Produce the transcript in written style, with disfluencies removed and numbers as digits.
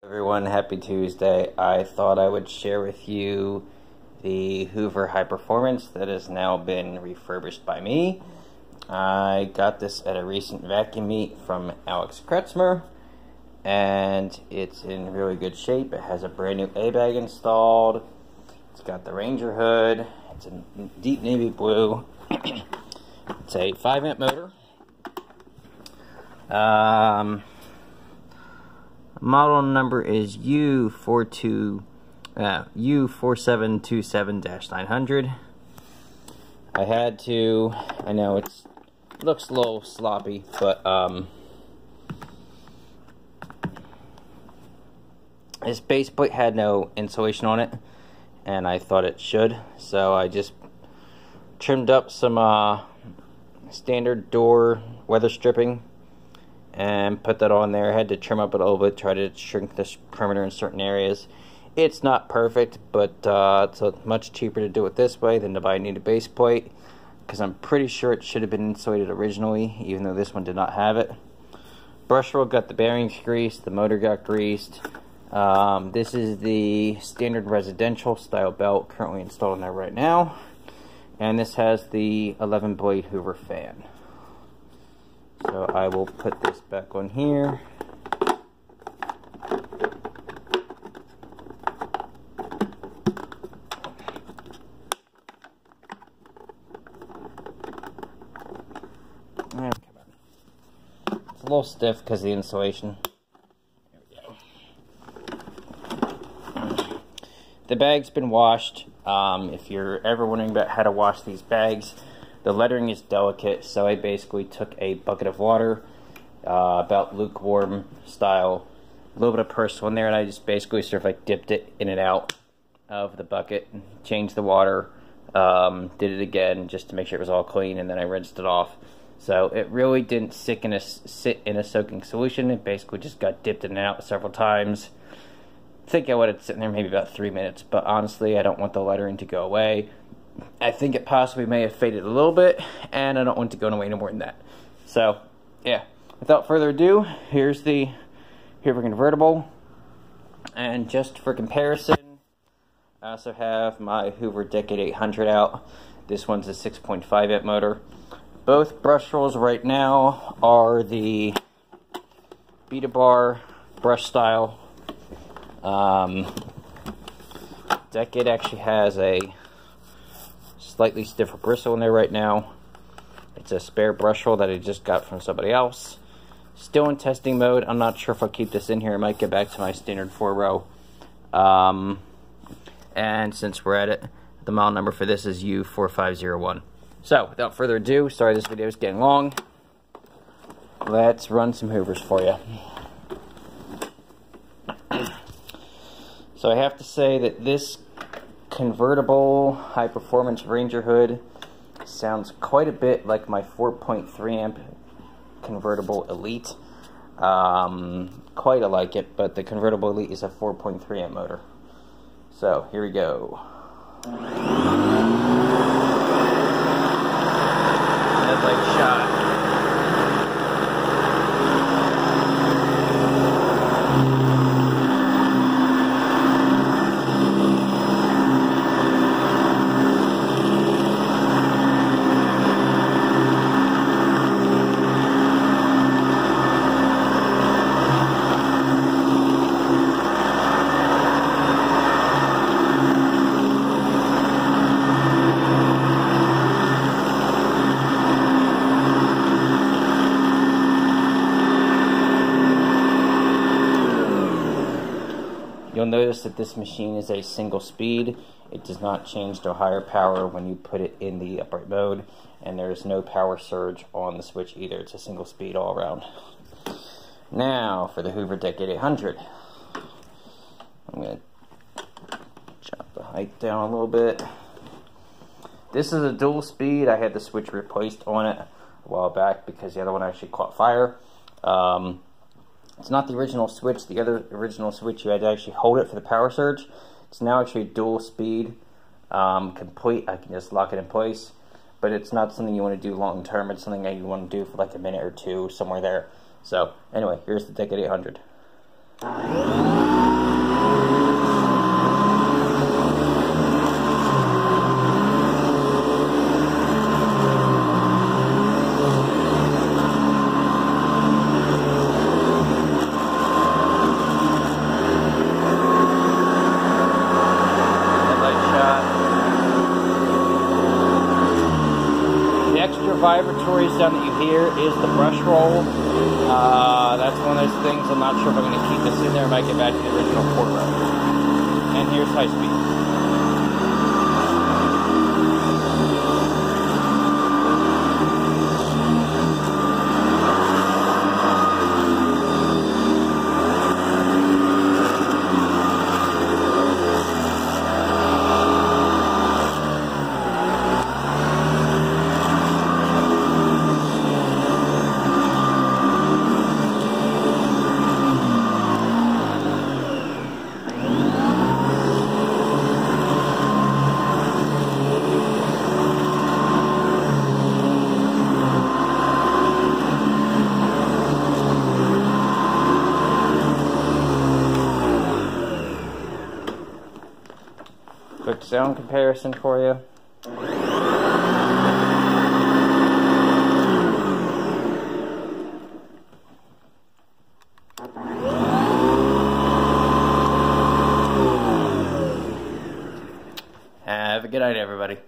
Everyone, happy Tuesday. I thought I would share with you the Hoover High Performance that has now been refurbished by me. I got this at a recent vacuum meet from Alex Kretzmer, and it's in really good shape. It has a brand new A-bag installed. It's got the Ranger hood. It's in deep navy blue. It's a 5-amp motor. Model number is U4727-900. I know it looks a little sloppy, but this base plate had no insulation on it, and I thought it should, so I just trimmed up some standard door weather stripping and put that on there. I had to trim up it a little bit, try to shrink the perimeter in certain areas. It's not perfect, but it's much cheaper to do it this way than to buy a new base plate, because I'm pretty sure it should have been insulated originally, even though this one did not have it. Brush roll got the bearings greased, the motor got greased. This is the standard residential style belt currently installed in there right now, and this has the 11-blade Hoover fan. So I will put this back on here. It's a little stiff because of the insulation. There we go. The bag's been washed. If you're ever wondering about how to wash these bags, the lettering is delicate, so I basically took a bucket of water, about lukewarm style, a little bit of Persil in there, and I just basically sort of like dipped it in and out of the bucket, changed the water, did it again just to make sure it was all clean, and then I rinsed it off. So it really didn't sit in a soaking solution. It basically just got dipped in and out several times. I think I let it sit in there maybe about 3 minutes, but honestly I don't want the lettering to go away. I think it possibly may have faded a little bit, and I don't want it to go away no more than that. So, yeah. Without further ado, here's the Hoover Convertible. And just for comparison, I also have my Hoover Decade 800 out. This one's a 6.5 amp motor. Both brush rolls right now are the Beat-A-Bar brush style. Decade actually has a slightly stiffer bristle in there right now. It's a spare brush roll that I just got from somebody else. Still in testing mode. I'm not sure if I'll keep this in here. I might get back to my standard 4-row. And since we're at it, the model number for this is U4501. So, without further ado, sorry this video is getting long. Let's run some Hoovers for you. So I have to say that this convertible high performance Ranger hood sounds quite a bit like my 4.3 amp convertible Elite. Quite like it, but the convertible Elite is a 4.3 amp motor. So here we go. Headlight shot. You'll notice that this machine is a single speed. It does not change to higher power when you put it in the upright mode, and there is no power surge on the switch either. It's a single speed all around. Now for the Hoover Decade 800. I'm going to chop the height down a little bit. This is a dual speed. I had the switch replaced on it a while back because the other one actually caught fire. It's not the original switch. The other original switch, you had to actually hold it for the power surge. It's now actually dual speed, complete. I can just lock it in place. But it's not something you want to do long term. It's something that you want to do for like a minute or two, somewhere there. So, anyway, here's the Decade 800. story sound that you hear is the brush roll. That's one of those things I'm not sure if I'm going to keep this in there or might get back to the original port row. And here's high speed. Quick sound comparison for you. Have a good night, everybody.